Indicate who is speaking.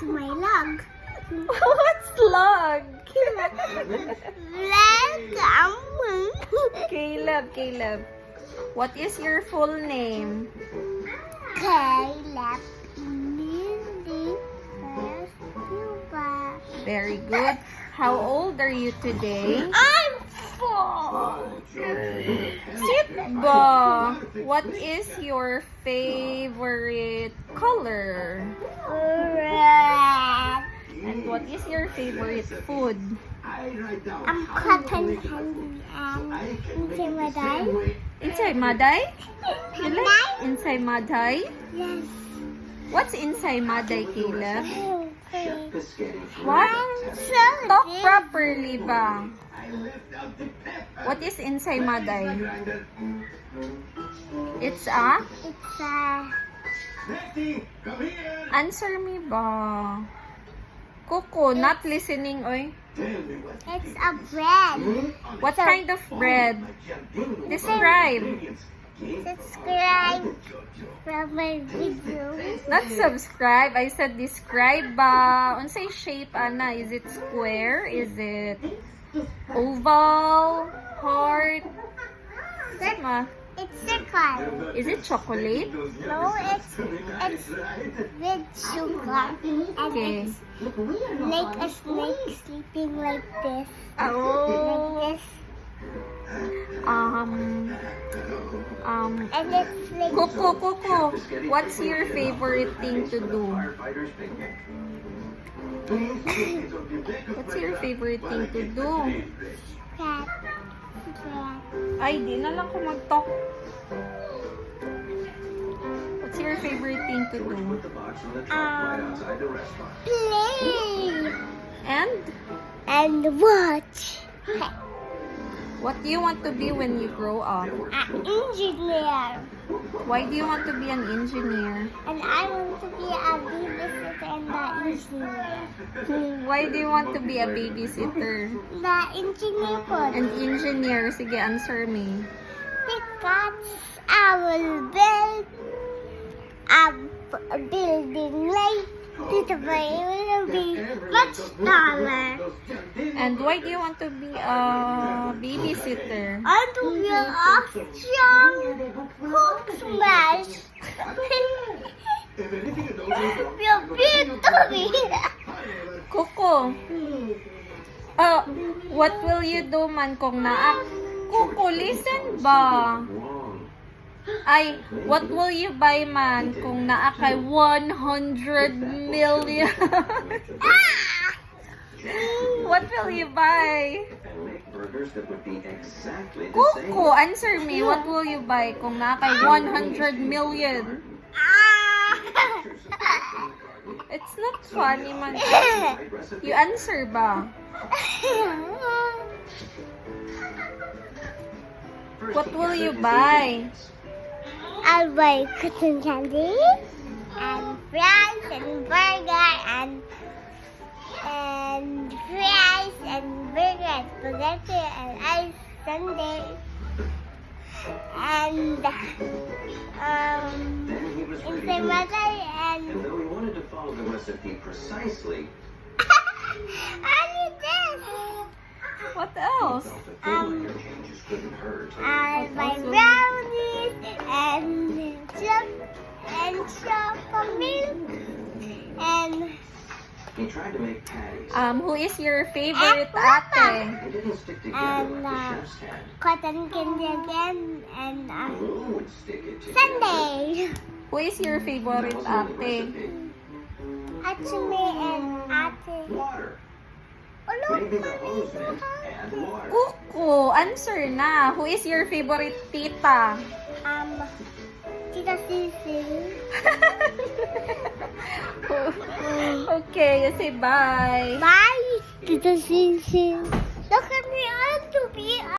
Speaker 1: my log.
Speaker 2: What's log? Caleb. What is your full name?
Speaker 1: Caleb Emily Silva.
Speaker 2: Very good. How old are you today?
Speaker 1: I'm 4.
Speaker 2: Ba, what is your favorite color?
Speaker 1: Red.
Speaker 2: And what is your favorite food?
Speaker 1: Cotton candy and inside
Speaker 2: Insay Maday? You like
Speaker 1: Maday?
Speaker 2: Insay Maday?
Speaker 1: Yes.
Speaker 2: What's Insay Maday, Caleb?
Speaker 1: Okay.
Speaker 2: What?
Speaker 1: So
Speaker 2: Talk
Speaker 1: this-
Speaker 2: properly ba? What is Insay Maday? It's a?
Speaker 1: It's a
Speaker 2: Answer me ba? Coco, not listening, oy.
Speaker 1: it's a bread.
Speaker 2: What kind of bread? Describe.
Speaker 1: Subscribe from my video.
Speaker 2: Not subscribe. I said describe ba. Unsay shape ana? Is it square? Is it oval? Heart? Ma,
Speaker 1: It's circle.
Speaker 2: is it chocolate?
Speaker 1: No, it's with sugar. And
Speaker 2: Okay.
Speaker 1: it's like a snake sleeping like this.
Speaker 2: Oh.
Speaker 1: Like this. And it's like
Speaker 2: Coco. What's your favorite thing to do? What's your favorite thing to do?
Speaker 1: cat.
Speaker 2: Ay, di na lang ko mag-talk. What's your favorite thing to do?
Speaker 1: Play.
Speaker 2: And
Speaker 1: watch.
Speaker 2: what do you want to be when you grow up?
Speaker 1: An engineer.
Speaker 2: Why do you want to be an engineer?
Speaker 1: And I want to be a babysitter and the engineer.
Speaker 2: Why do you want to be a babysitter?
Speaker 1: The engineer po.
Speaker 2: An engineer? Sige, answer me.
Speaker 1: Because I will build a building like this, but it will be much taller.
Speaker 2: And why do you want to be a babysitter?
Speaker 1: And to be a strong cook smash. Be a victory.
Speaker 2: Coco, what will you do man kung naa? Coco, listen ba? Ay, what will you buy man kung naa kay 100 million? What will you buy? Coco, answer me. What will you buy kung naa kay 100 million? It's not funny man. You answer ba? What will you buy?
Speaker 1: I'll buy cotton candy and fries and burger and fries and burger and spaghetti and ice sundae and inside mother and
Speaker 3: Though he wanted to follow the recipe precisely,
Speaker 1: I need this.
Speaker 2: What else?
Speaker 3: felt that the minor changes couldn't hurt.
Speaker 1: I'll buy brownies and chocolate and
Speaker 3: He tried to make patties.
Speaker 2: Who is your favorite ate?
Speaker 3: They didn't stick together
Speaker 1: And,
Speaker 3: like the chef's hand.
Speaker 1: cotton candy again and
Speaker 3: Who would stick it together?
Speaker 1: Sunday.
Speaker 2: Who is your favorite ate?
Speaker 1: Atsumi and ate.
Speaker 3: Water.
Speaker 1: Ulo,
Speaker 3: Maybe the hose meant and water.
Speaker 2: Kuko, answer na. Who is your favorite tita?
Speaker 1: Tita Sisi.
Speaker 2: Okay, say bye.
Speaker 1: Bye, Tita Sisi.